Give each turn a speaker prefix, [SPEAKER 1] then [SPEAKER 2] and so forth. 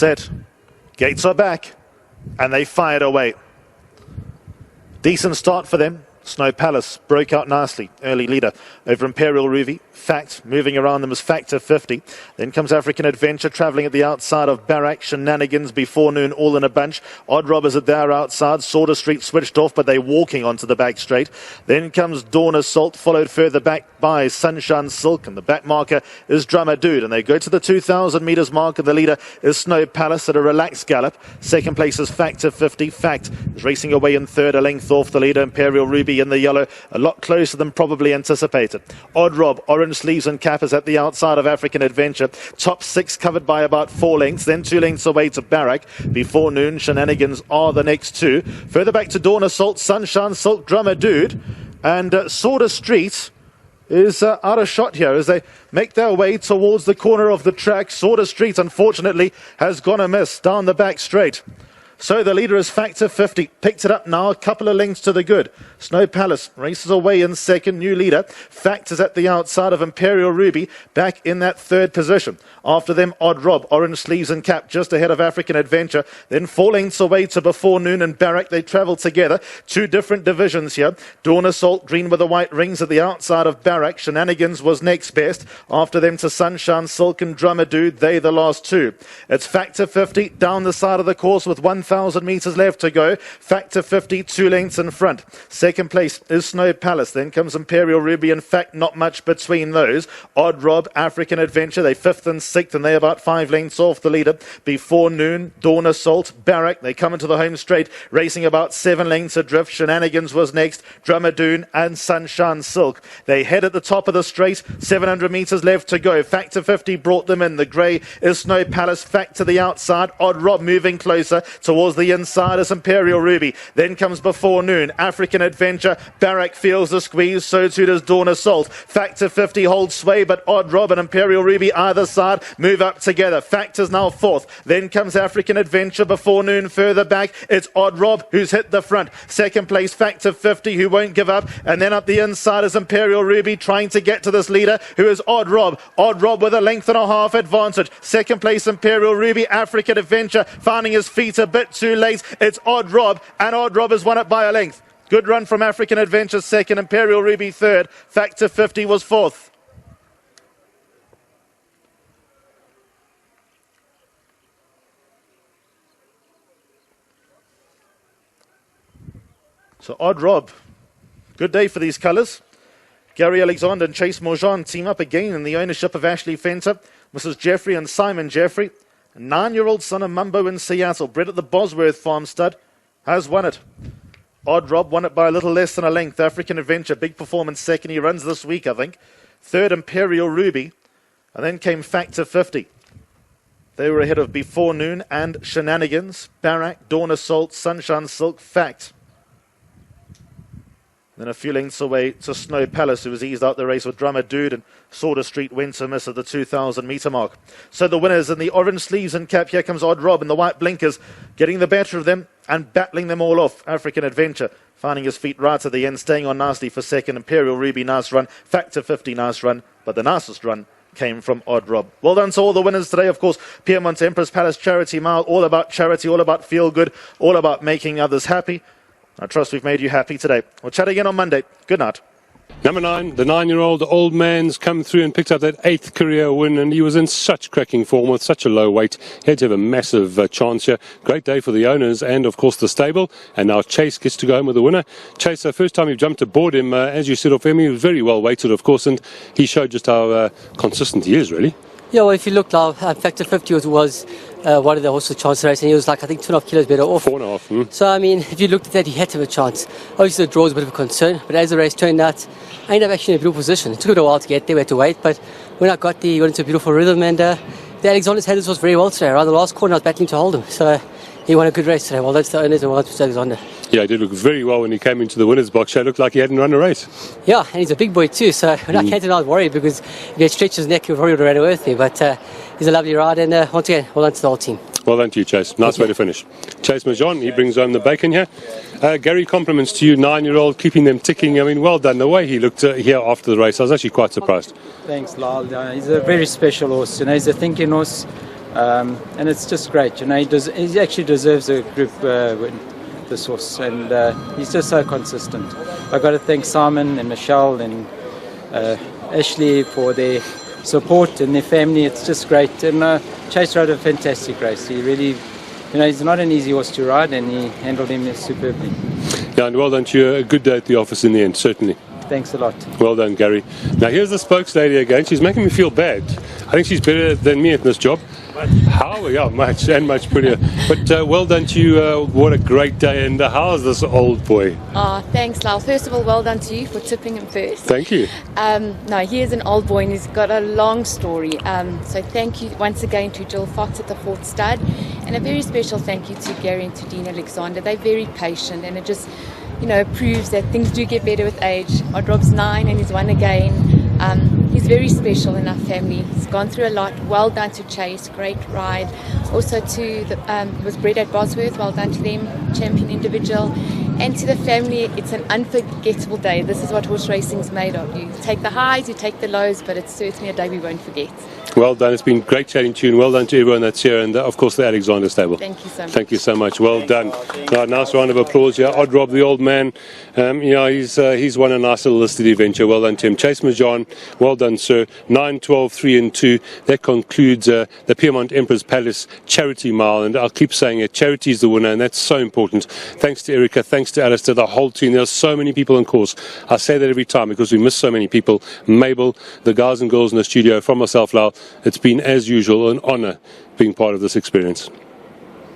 [SPEAKER 1] set. Gates are back. And they fired away. Decent start for them. Snow Palace broke out nicely. Early leader over Imperial Ruby. Fact moving around them was Factor 50. Then comes African Adventure travelling at the outside of Barak. Shenanigans before noon all in a bunch. Odd Robbers at their outside. Sworder Street switched off, but they're walking onto the back straight. Then comes Dawn Assault, followed further back by Sunshine Silk, and the back marker is Drummer Dude, and they go to the 2,000 metres mark, and the leader is Snow Palace at a relaxed gallop. Second place is Factor 50. Fact is racing away in third, a length off the leader. Imperial Ruby in the yellow, a lot closer than probably anticipated. Odd Rob, orange sleeves and cap is at the outside of African Adventure. Top six covered by about 4 lengths, then 2 lengths away to Barak. Before noon, Shenanigans are the next two. Further back to Dawn Assault, Sunshine Silk, Drummer Dude, and Sworder Street is out of shot here as they make their way towards the corner of the track. Sworder Street, unfortunately, has gone amiss down the back straight. So the leader is Factor 50. Picked it up now, a couple of lengths to the good. Snow Palace races away in second. New leader. Fact is at the outside of Imperial Ruby, back in that third position. After them, Odd Rob, orange sleeves and cap, just ahead of African Adventure. Then 4 lengths away to Before Noon and Barak. They travel together. 2 different divisions here. Dawn Assault, green with the white rings at the outside of Barak. Shenanigans was next best. After them to Sunshine Silk and Drummer Dude. They the last two. It's Factor 50 down the side of the course with 1,000 metres left to go. Factor 50, 2 lengths in front. Second place is Snow Palace. Then comes Imperial Ruby. In fact, not much between those. Odd Rob, African Adventure. They 5th and 6th, and they're about 5 lengths off the leader. Before Noon, Dawn Assault, Barak. They come into the home straight, racing about 7 lengths adrift. Shenanigans was next. Drummer Dune and Sunshine Silk. They head at the top of the straight. 700 metres left to go. Factor 50 brought them in. The grey is Snow Palace. Fact to the outside. Odd Rob moving closer towards the inside is Imperial Ruby. Then comes Before Noon, African Adventure. Barak feels the squeeze, so too does Dawn Assault. Factor 50 holds sway, but Odd Rob and Imperial Ruby either side move up together. Factor's now 4th. Then comes African Adventure. Before Noon further back. It's Odd Rob who's hit the front. Second place Factor 50 who won't give up. And then up the inside is Imperial Ruby trying to get to this leader who is Odd Rob. Odd Rob with a length and a half advantage. Second place Imperial Ruby. African Adventure finding his feet a bit too late. It's Odd Rob, and Odd Rob has won it by a length. Good run from African Adventure second, Imperial Ruby third, Factor 50 was 4th. So Odd Rob, good day for these colours. Gary Alexander and Chase Morjan team up again in the ownership of Ashley Fenter, Mrs. Jeffrey and Simon Jeffrey. A 9-year-old son of Mumbo in Seattle, bred at the Bosworth Farm Stud, has won it. Odd Rob won it by a little less than a length. African Adventure, big performance second. He runs this week, I think. Third, Imperial Ruby. And then came Factor 50. They were ahead of Before Noon and Shenanigans, Barak, Dawn Assault, Sunshine Silk, Fact. Then a few lengths away to Snow Palace, who was eased out the race with Drummer Dude, and Sworder Street went to miss at the 2,000 metre mark. So the winners in the orange sleeves and cap. Here comes Odd Rob in the white blinkers, getting the better of them and battling them all off. African Adventure finding his feet right at the end, staying on nicely for second. Imperial Ruby, nice run. Factor 50, nice run. But the nicest run came from Odd Rob. Well done to all the winners today. Of course, Piermont Empress Palace Charity Mile, all about charity, all about feel good, all about making others happy. I trust we've made you happy today. We'll chat again on Monday. Good night.
[SPEAKER 2] Number 9, the 9-year-old Old Man's come through and picked up that 8th career win, and he was in such cracking form with such a low weight. He had to have a massive chance here. Great day for the owners and, of course, the stable. And now Chase gets to go home with the winner. Chase, first time you've jumped aboard him, as you said off him, he was very well weighted, of course, and he showed just how consistent he is, really.
[SPEAKER 3] Yeah, well, if you look now, Factor 50 was one of the horses chance race, and he was like, I think, 2.5 kilos better off.
[SPEAKER 2] 4.5.
[SPEAKER 3] So, I mean, if you looked at that, he had to have a chance. Obviously, the draw was a bit of a concern, but as the race turned out, I ended up actually in a beautiful position. It took it a while to get there, we had to wait, but when I got there, he got into a beautiful rhythm, and the Alexander's had this horse very well today. Around the last corner, I was battling to hold him, so he won a good race today. Well, that's the owners, and well, that's Alexander.
[SPEAKER 2] Yeah, he did look very well when he came into the winner's box. It looked like he hadn't run a race.
[SPEAKER 3] Yeah, and he's a big boy too, so when I came to him, I was worried because if he had stretched his neck, he probably would have ran away with me, but he's a lovely ride, and once again, well done to the whole team.
[SPEAKER 2] Well done to you, Chase. Nice way to finish. Chase Majon, he brings home the bacon here. Gary, compliments to you, 9-year-old, keeping them ticking. I mean, well done. The way he looked here after the race, I was actually quite surprised.
[SPEAKER 4] Thanks, Lal. He's a very special horse. You know, he's a thinking horse. And it's just great. You know, he actually deserves a group win, this horse, and he's just so consistent. I've got to thank Simon and Michelle and Ashley for their support and their family. It's just great. And Chase rode a fantastic race. He really, you know, he's not an easy horse to ride, and he handled him superbly.
[SPEAKER 2] Yeah, and well done to you. A good day at the office in the end, certainly.
[SPEAKER 4] Thanks a lot.
[SPEAKER 2] Well done, Gary. Now here's the spokeslady again. She's making me feel bad. I think she's better than me at this job. How? Yeah, much prettier. But well done to you. What a great day. And how's this old boy?
[SPEAKER 5] Oh, thanks, Lyle. First of all, well done to you for tipping him first.
[SPEAKER 2] Thank you.
[SPEAKER 5] No, he is an old boy and he's got a long story. So thank you once again to Jill Fox at the Fort Stud. And a very special thank you to Gary and to Dean Alexander. They're very patient, and it just, you know, proves that things do get better with age. Odd Rob's 9 and he's won again. He's very special in our family. He's gone through a lot. Well done to Chase, great ride. Also to the was bred at Bosworth. Well done to them, champion individual. And to the family, it's an unforgettable day. This is what horse racing is made of. You take the highs, you take the lows, but it's certainly a day we won't forget.
[SPEAKER 2] Well done. It's been great chatting to you, and well done to everyone that's here, and of course the Alexander stable.
[SPEAKER 5] Thank you so much.
[SPEAKER 2] Thank you so much. Well done. Nice round of applause here. Odd Rob, the old man, you know, he's won a nice little listed adventure. Well done to him. Chase Majan, well done, sir. 9, 12, 3 and 2. That concludes the Piermont Emperor's Palace Charity Mile, and I'll keep saying it. Charity is the winner, and that's so important. Thanks to Erica, thanks to Alistair, the whole team. There are so many people on course. I say that every time because we miss so many people. Mabel, the guys and girls in the studio, from myself, Lyle. It's been, as usual, an honour being part of this experience.